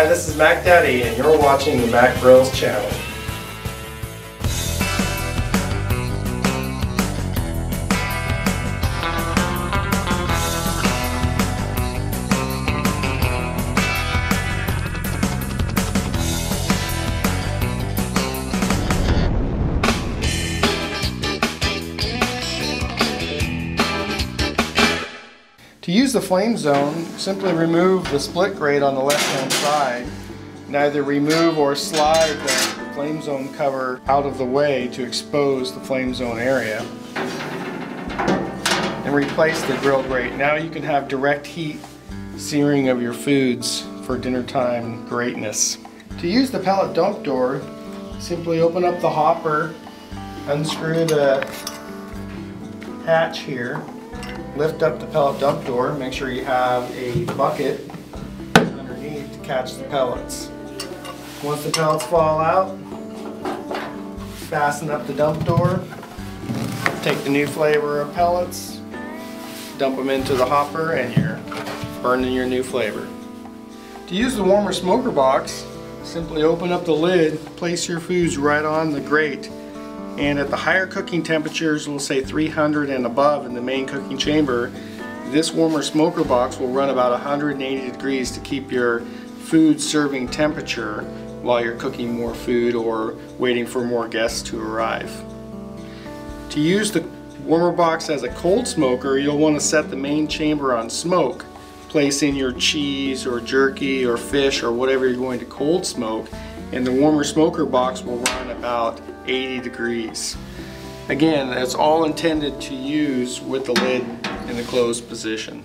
Hi, this is Mac Daddy, and you're watching the MAK Grills channel. To use the flame zone, simply remove the split grate on the left-hand side and either remove or slide the flame zone cover out of the way to expose the flame zone area and replace the grill grate. Now you can have direct heat searing of your foods for dinner time greatness. To use the pellet dump door, simply open up the hopper, unscrew the hatch here, lift up the pellet dump door, make sure you have a bucket underneath to catch the pellets. Once the pellets fall out, fasten up the dump door, take the new flavor of pellets, dump them into the hopper, and you're burning your new flavor. To use the warmer smoker box, simply open up the lid, place your foods right on the grate, and at the higher cooking temperatures, we'll say 300 and above in the main cooking chamber, this warmer smoker box will run about 180 degrees to keep your food serving temperature while you're cooking more food or waiting for more guests to arrive. To use the warmer box as a cold smoker, you'll want to set the main chamber on smoke, place in your cheese or jerky or fish or whatever you're going to cold smoke, and the warmer smoker box will run about 80 degrees. Again, that's all intended to use with the lid in the closed position.